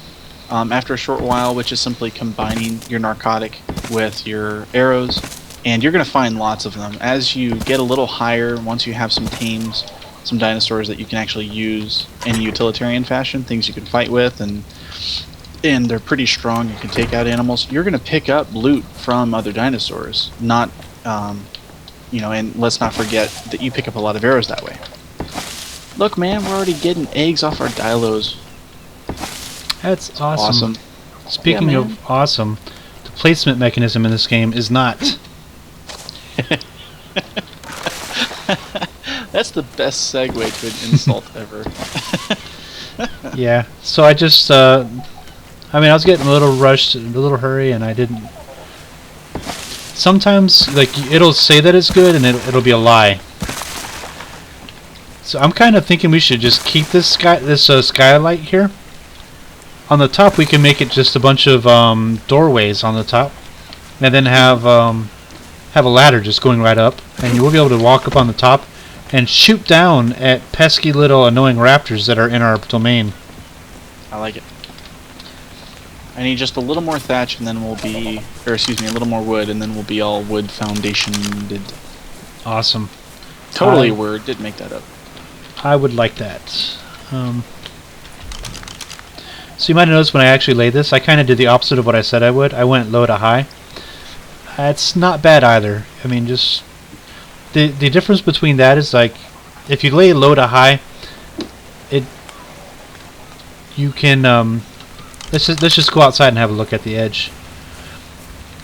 After a short while, which is simply combining your narcotic with your arrows, and you're going to find lots of them. As you get a little higher, once you have some tames, some dinosaurs that you can actually use in a utilitarian fashion, things you can fight with, and they're pretty strong, you can take out animals, you're going to pick up loot from other dinosaurs. Not, and let's not forget that you pick up a lot of arrows that way. Look, man, we're already getting eggs off our Dilos. That's awesome. Speaking of awesome, the placement mechanism in this game is not. That's the best segue to an insult ever. Yeah, so I just, I was getting a little rushed, a little hurry, and I didn't. Sometimes, it'll say that it's good, and it'll be a lie. So I'm kind of thinking we should just keep this skylight here. On the top, we can make it just a bunch of doorways on the top, and then have a ladder just going right up, and you will be able to walk up on the top and shoot down at pesky little annoying raptors that are in our domain. I like it. I need just a little more thatch, and then we'll be, a little more wood, and then we'll be all wood foundationed. Awesome. Totally a word. Didn't make that up. I would like that. So you might have noticed when I actually laid this, I kind of did the opposite of what I said I would. I went low to high. It's not bad either. I mean, just the difference between that is if you lay low to high, you can let's just go outside and have a look at the edge.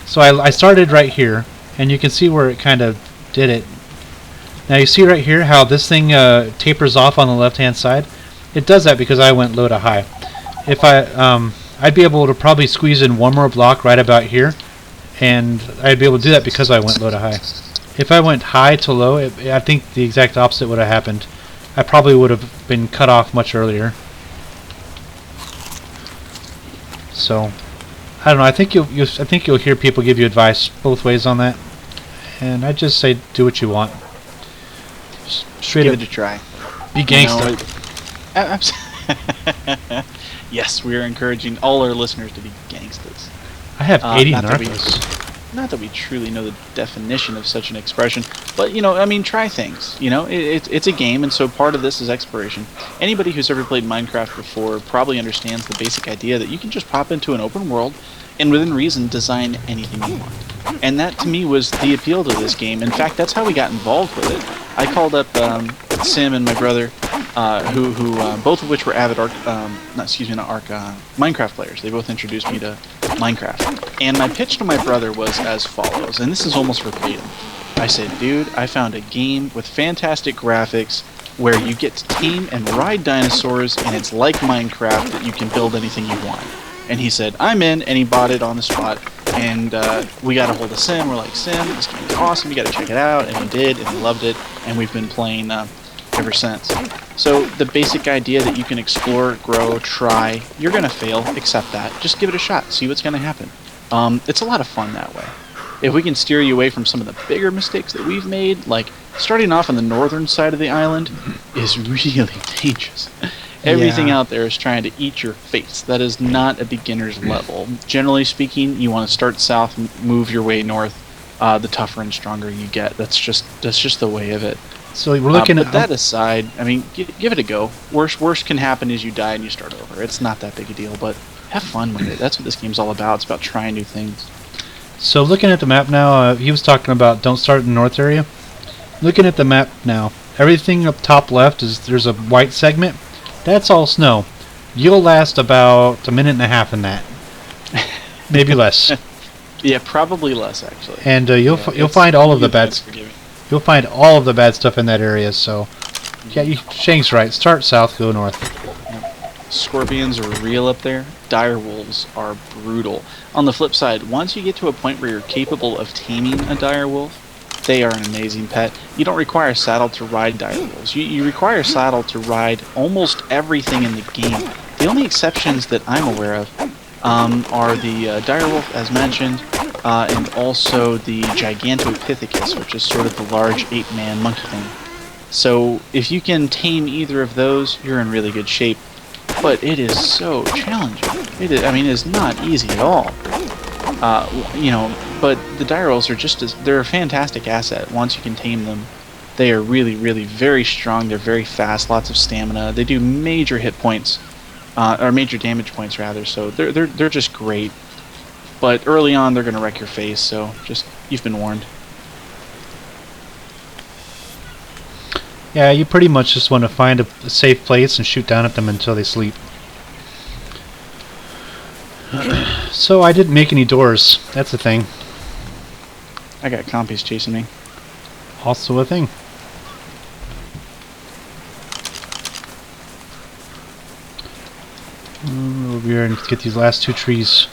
So I started right here, and you can see where it kind of did it. Now you see right here how this thing tapers off on the left-hand side. It does that because I went low to high. If I'd be able to probably squeeze in one more block right about here, and I'd be able to do that because I went low to high. If I went high to low, I think the exact opposite would have happened. I probably would have been cut off much earlier. So, I don't know. I think you'll hear people give you advice both ways on that, and I just say do what you want. Just straight Give up, it a try. be gangsta. Yes, we are encouraging all our listeners to be gangstas. I have 80 not narcos. Not that we truly know the definition of such an expression, but try things. It's a game, and so part of this is exploration. Anybody who's ever played Minecraft before probably understands the basic idea that you can just pop into an open world and within reason design anything you want. And that to me was the appeal to this game. In fact, that's how we got involved with it. I called up Sim and my brother, who both of which were avid Minecraft players. They both introduced me to Minecraft. And my pitch to my brother was as follows, and this is almost verbatim. I said, dude, I found a game with fantastic graphics where you get to tame and ride dinosaurs, and it's like Minecraft that you can build anything you want. And he said, I'm in, and he bought it on the spot. And we got a hold of Sim. We're like, Sim, this game is awesome. You got to check it out. And he did, and he loved it. And we've been playing ever since. So the basic idea that you can explore, grow, try, you're going to fail, accept that. Just give it a shot. See what's going to happen. It's a lot of fun that way. If we can steer you away from some of the bigger mistakes that we've made, like starting off on the northern side of the island is really dangerous. Everything Yeah. out there is trying to eat your face. That is not a beginner's level. Generally speaking, you want to start south and move your way north. The tougher and stronger you get. That's just the way of it. So we're looking But at that aside, I mean, give it a go. Worst can happen is you die and you start over. It's not that big a deal, but have fun with it. That's what this game's all about. It's about trying new things. So looking at the map now, he was talking about don't start in the north area. Looking at the map now, everything up top left is there's a white segment. That's all snow. You'll last about a minute and a half in that, maybe less. Yeah, probably less actually. And you'll find all of the bad. You'll find all of the bad stuff in that area. So yeah, Shang's right. Start south, go north. Scorpions are real up there. Dire wolves are brutal. On the flip side, once you get to a point where you're capable of taming a dire wolf, they are an amazing pet. You don't require a saddle to ride dire wolves. You require a saddle to ride almost everything in the game. The only exceptions that I'm aware of are the dire wolf, as mentioned, and also the Gigantopithecus, which is sort of the large ape-man monkey thing. So if you can tame either of those, you're in really good shape. But it is so challenging. It is not easy at all. But the dire wolves are they're a fantastic asset once you can tame them. They are really, really very strong. They're very fast, lots of stamina. They do major hit points, or major damage points rather. So they're just great. But early on, they're gonna wreck your face. So you've been warned. Yeah, you pretty much just want to find a safe place and shoot down at them until they sleep. So I didn't make any doors. That's a thing. I got compies chasing me. Also a thing. Over here and get these last two trees.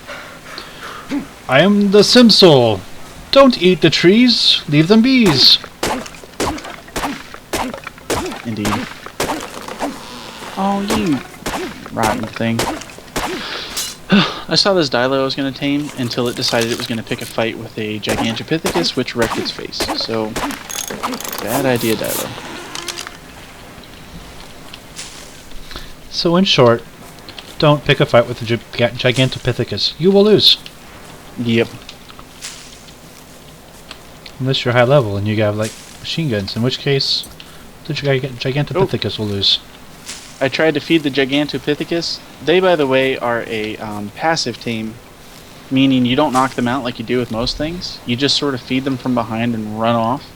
I am the Simsol. Don't eat the trees. Leave them bees. Indeed. Oh, you rotten thing. I saw this Dilo I was going to tame until it decided it was going to pick a fight with a Gigantopithecus, which wrecked its face. So, bad idea, Dilo. So in short, don't pick a fight with the Gigantopithecus. You will lose. Yep. Unless you're high level and you have like machine guns, in which case the Gigantopithecus will lose. I tried to feed the Gigantopithecus. They, by the way, are a passive tame, meaning you don't knock them out like you do with most things. You just sort of feed them from behind and run off.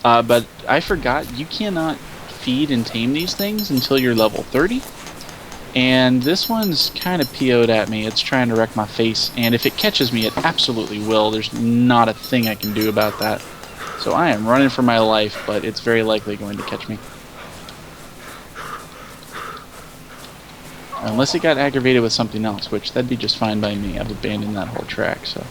But I forgot, you cannot feed and tame these things until you're level 30. And this one's kind of PO'd at me. It's trying to wreck my face. And if it catches me, it absolutely will. There's not a thing I can do about that. So I am running for my life, but it's very likely going to catch me. Unless it got aggravated with something else, which that'd be just fine by me. I've abandoned that whole track, so.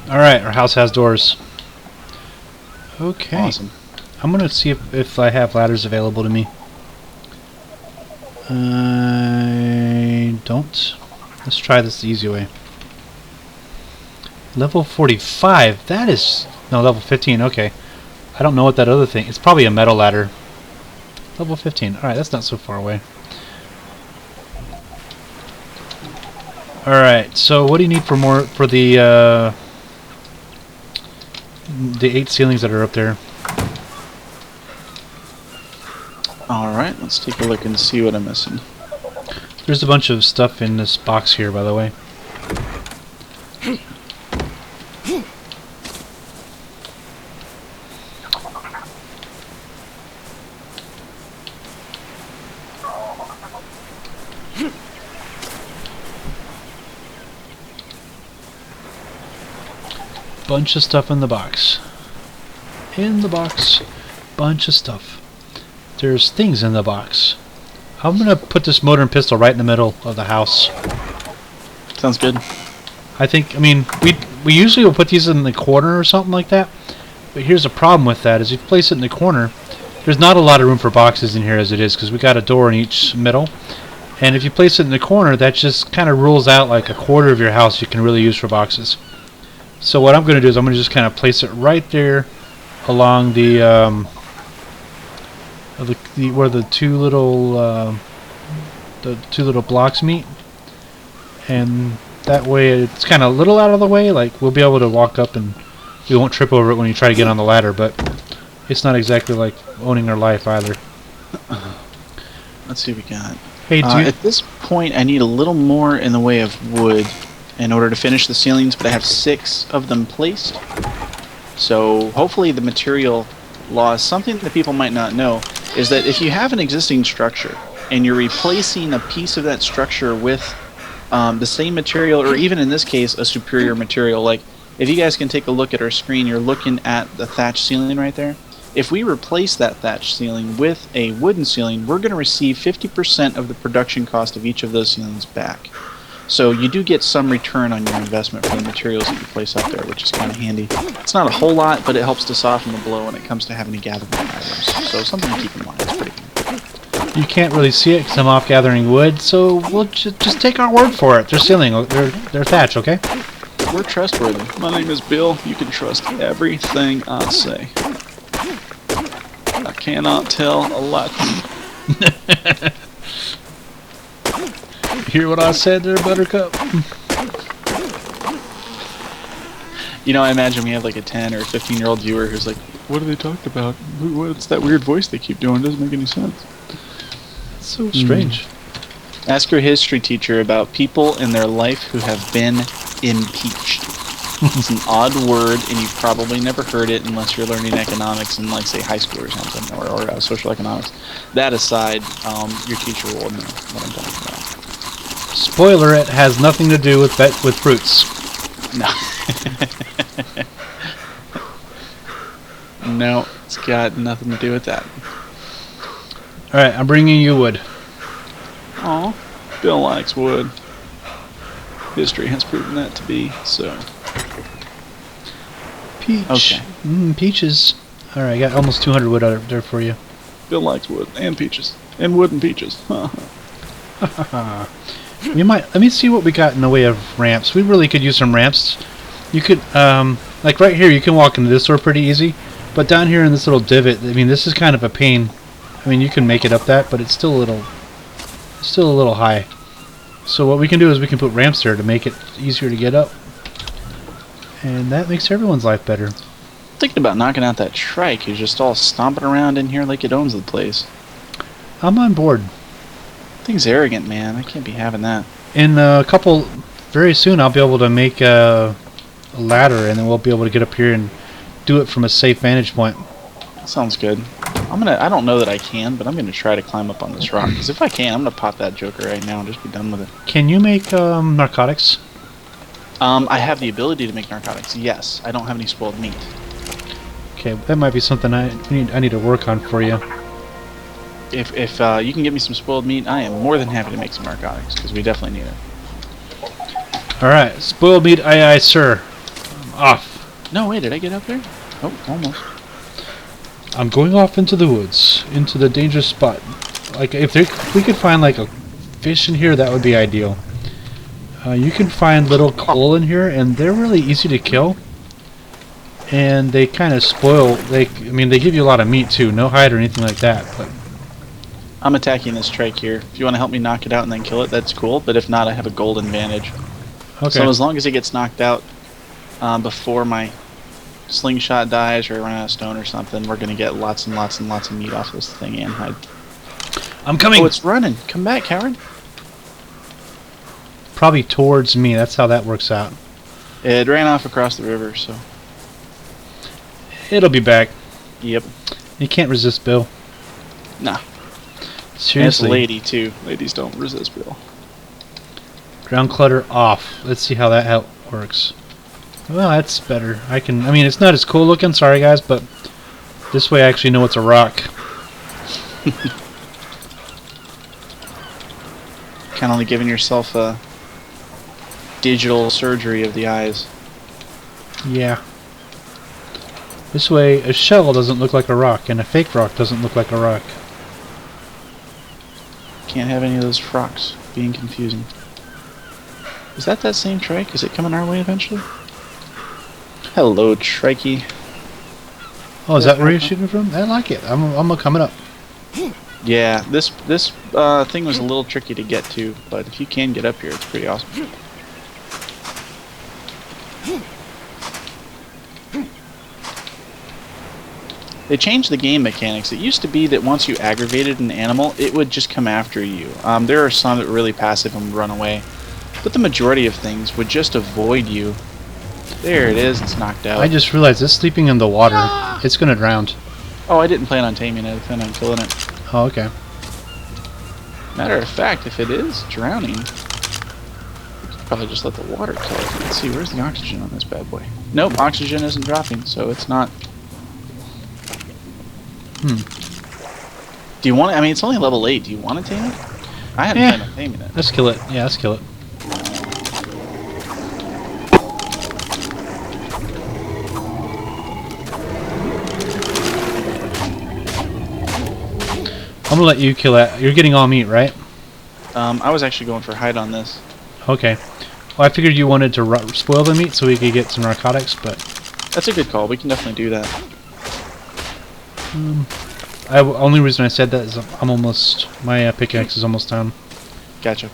Alright, our house has doors. Okay. Awesome. I'm gonna see if I have ladders available to me. I don't. Let's try this the easy way. Level 45. That is... No, level 15. Okay. I don't know what that other thing... It's probably a metal ladder. Level 15. Alright, that's not so far away. Alright, so what do you need for the 8 ceilings that are up there? Alright, let's take a look and see what I'm missing. There's a bunch of stuff in this box here, by the way. Bunch of stuff in the box. In the box. Bunch of stuff. There's things in the box. I'm gonna put this motor and pistol right in the middle of the house. Sounds good. I mean, we usually will put these in the corner or something like that. But here's a problem with that, is if you place it in the corner, there's not a lot of room for boxes in here as it is, because we got a door in each middle. And if you place it in the corner, that just kind of rules out like a quarter of your house you can really use for boxes. So what I'm going to do is I'm going to just kind of place it right there along the where the two little blocks meet, and that way it's kind of a little out of the way. Like we'll be able to walk up and we won't trip over it when you try to get on the ladder, but it's not exactly like owning our life either. Let's see what we got. Hey, at this point, I need a little more in the way of wood in order to finish the ceilings, but I have 6 of them placed. So hopefully the material law, something that people might not know, is that if you have an existing structure and you're replacing a piece of that structure with the same material, or even in this case, a superior material, like if you guys can take a look at our screen, you're looking at the thatch ceiling right there. If we replace that thatch ceiling with a wooden ceiling, we're going to receive 50% of the production cost of each of those ceilings back. So you do get some return on your investment for the materials that you place up there, which is kind of handy. It's not a whole lot, but it helps to soften the blow when it comes to having to gather more items. So something to keep in mind. It's pretty good. You can't really see it because I'm off gathering wood, so we'll just take our word for it. They're ceiling, they're thatch, okay? We're trustworthy. My name is Bill. You can trust everything I say. I cannot tell a lie. Hear what I said there, Buttercup? You know, I imagine we have like a 10 or 15-year-old viewer who's like, what are they talking about? What's that weird voice they keep doing? It doesn't make any sense. It's so strange. Ask your history teacher about people in their life who have been impeached. It's an odd word, and you've probably never heard it unless you're learning economics in, like, say, high school or something, or social economics. That aside, your teacher will know what I'm talking about. Spoiler, it has nothing to do with fruits. No. No, it's got nothing to do with that. Alright, I'm bringing you wood. Aw, Bill likes wood. History has proven that to be so. Peach. Okay. Peaches. Alright, I got almost 200 wood out there for you. Bill likes wood and peaches. And wood and peaches. Let me see what we got in the way of ramps. We really could use some ramps. You could, like right here, you can walk into this door pretty easy. But down here in this little divot, I mean, this is kind of a pain. I mean, you can make it up that, but it's still a little high. So what we can do is we can put ramps there to make it easier to get up. And that makes everyone's life better. Thinking about knocking out that trike who's just all stomping around in here like it owns the place. I'm on board. Thing's arrogant, man. I can't be having that. In very soon I'll be able to make a ladder, and then we'll be able to get up here and do it from a safe vantage point. Sounds good. I don't know that I can, but I'm gonna try to climb up on this rock, because if I can, I'm gonna pop that joker right now and just be done with it. Can you make narcotics? I have the ability to make narcotics, yes. I don't have any spoiled meat. Okay, that might be something I need to work on for you. If you can give me some spoiled meat, I am more than happy to make some narcotics, because we definitely need it. Alright, spoiled meat, aye aye sir. I'm off. No, wait, did I get up there? Oh, almost. I'm going off into the woods, into the dangerous spot. Like, if we could find like a fish in here, that would be ideal. You can find little coal in here, and they're really easy to kill. And they kind of spoil. They give you a lot of meat too. No hide or anything like that. But I'm attacking this trike here. If you want to help me knock it out and then kill it, that's cool. But if not, I have a golden advantage. okay. So as long as it gets knocked out before my slingshot dies or I run out of stone or something, we're going to get lots and lots and lots of meat off this thing and hide. I'm coming. Oh, it's running. Come back, coward. Probably towards me. That's how that works out. It ran off across the river, so. It'll be back. Yep. You can't resist Bill. Nah. Seriously. And it's a lady, too. Ladies don't resist Bill. Ground clutter off. Let's see how that works. Well, that's better. I mean, it's not as cool looking, sorry guys, but this way I actually know it's a rock. Kind of like giving yourself a digital surgery of the eyes. Yeah. This way, a shell doesn't look like a rock, and a fake rock doesn't look like a rock. can't have any of those frocks being confusing. Is that same trike? Is it coming our way eventually? Hello, trikey. Oh, is that where you're shooting from? I like it. I'm coming up. Yeah, this thing was a little tricky to get to, but if you can get up here, it's pretty awesome. They changed the game mechanics. It used to be that once you aggravated an animal, it would just come after you. There are some that were really passive and would run away, but the majority of things would just avoid you. There it is, it's knocked out. I just realized it's sleeping in the water. It's gonna drown. Oh, I didn't plan on taming it, I planned on killing it. Oh, okay. Matter of fact, if it is drowning, we could probably just let the water kill it. Let's see, where's the oxygen on this bad boy? Nope, oxygen isn't dropping, so it's not. Do you want it? I mean, it's only level 8. Do you want to tame it? I hadn't planned on taming it. Let's kill it. Yeah, let's kill it. I'm gonna let you kill it. You're getting all meat, right? I was actually going for hide on this. Okay. Well, I figured you wanted to spoil the meat so we could get some narcotics, but... That's a good call. We can definitely do that. Only reason I said that is I'm almost... My pickaxe is almost done. Gotcha.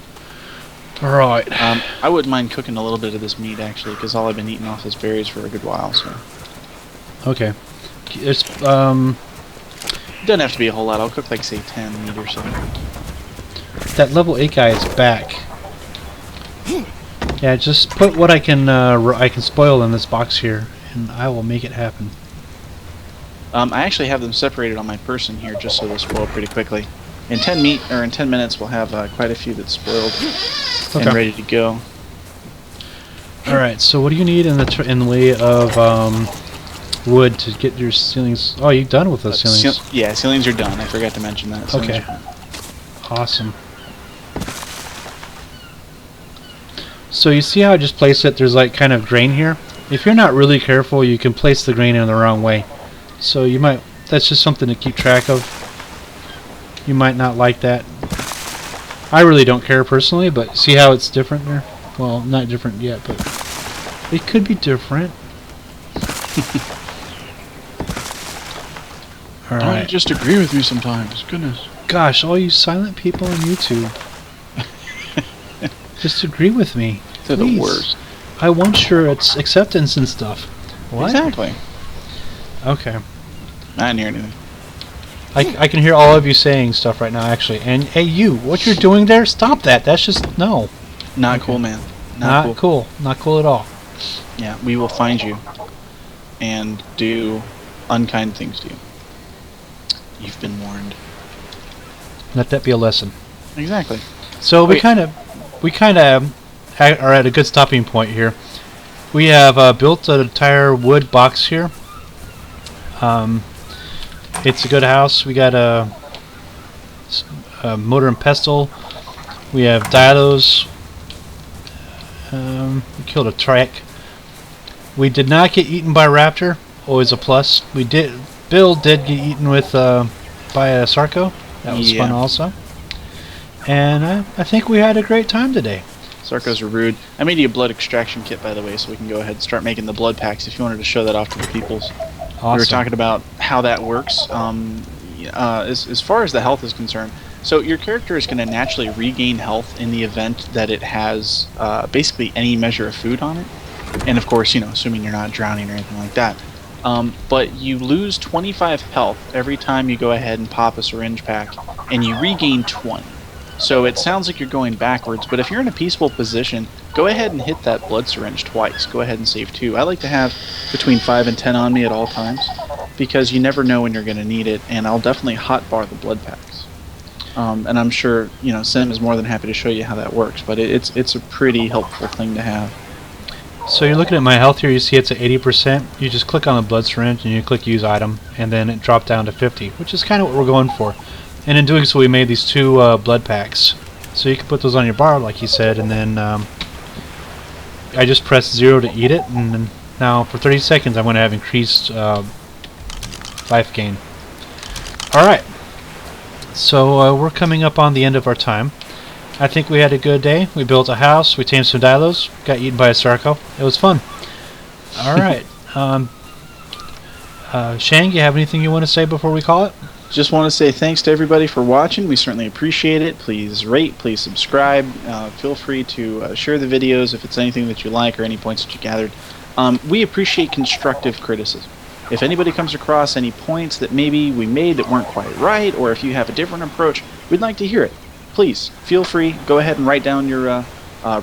Alright. I wouldn't mind cooking a little bit of this meat, actually, because all I've been eating off is berries for a good while, so... Okay. It's, It doesn't have to be a whole lot. I'll cook, like, say, 10 meat or so. That level 8 guy is back. Yeah, just put what I can spoil in this box here, and I will make it happen. I actually have them separated on my person here, just so they'll spoil pretty quickly. In 10 minutes, we'll have quite a few that's spoiled and ready to go. All right. So, what do you need in the way of wood to get your ceilings? Oh, you're done with those ceilings. Yeah, ceilings are done. I forgot to mention that. Okay. Awesome. So you see how I just placed it? There's like kind of grain here. If you're not really careful, you can place the grain in the wrong way. So you might. That's just something to keep track of. You might not like that. I really don't care personally, but see how it's different there? Well, not different yet, but it could be different. All right. Don't just agree with me sometimes. Goodness. Gosh, all you silent people on YouTube. Just agree with me. They're the worst. I want your acceptance and stuff. What? Exactly. Okay. I didn't hear anything. I can hear all of you saying stuff right now, actually. And hey, you, what you're doing there? Stop that. That's just no. Not cool, man. Not cool. Not cool at all. Yeah, we will find you and do unkind things to you. You've been warned. Let that be a lesson. Exactly. So we kind of are at a good stopping point here. We have built an entire wood box here. It's a good house. We got a mortar and pestle. We have Dilos. We killed a trike. We did not get eaten by a raptor. Always a plus. Bill did get eaten with by a sarco. That was fun also. And I think we had a great time today. Sarcos are rude. I made you a blood extraction kit, by the way, so we can go ahead and start making the blood packs if you wanted to show that off to the peoples. Awesome. We were talking about how that works. As far as the health is concerned, so your character is going to naturally regain health in the event that it has basically any measure of food on it. And of course, assuming you're not drowning or anything like that. But you lose 25 health every time you go ahead and pop a syringe pack, and you regain 20. So it sounds like you're going backwards, but if you're in a peaceful position, go ahead and hit that blood syringe twice. Go ahead and save 2. I like to have between 5 and 10 on me at all times, because you never know when you're going to need it, and I'll definitely hotbar the blood packs. And I'm sure, Sim is more than happy to show you how that works, but it's a pretty helpful thing to have. So you're looking at my health here, you see it's at 80%. You just click on the blood syringe and you click use item, and then it dropped down to 50, which is kind of what we're going for. And in doing so, we made these 2 blood packs. So you can put those on your bar, like you said, and then I just pressed 0 to eat it, and then now for 30 seconds I'm going to have increased life gain. Alright. So we're coming up on the end of our time. I think we had a good day. We built a house. We tamed some Dilos. Got eaten by a sarco. It was fun. All right. Shang, you have anything you want to say before we call it? Just want to say thanks to everybody for watching. We certainly appreciate it. Please rate, please subscribe. Feel free to share the videos if it's anything that you like or any points that you gathered. We appreciate constructive criticism. If anybody comes across any points that maybe we made that weren't quite right, or if you have a different approach, we'd like to hear it. Please, feel free. Go ahead and write down your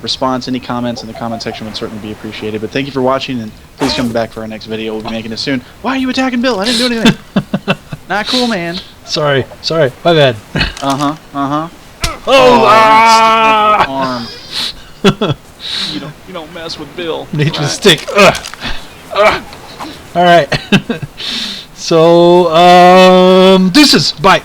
response. Any comments in the comment section would certainly be appreciated. But thank you for watching, and please come back for our next video. We'll be making it soon. Why are you attacking Bill? I didn't do anything. Not cool, man. Sorry, my bad. Oh, arm. You don't mess with Bill. Nature's stick. All right. So, deuces. Bye.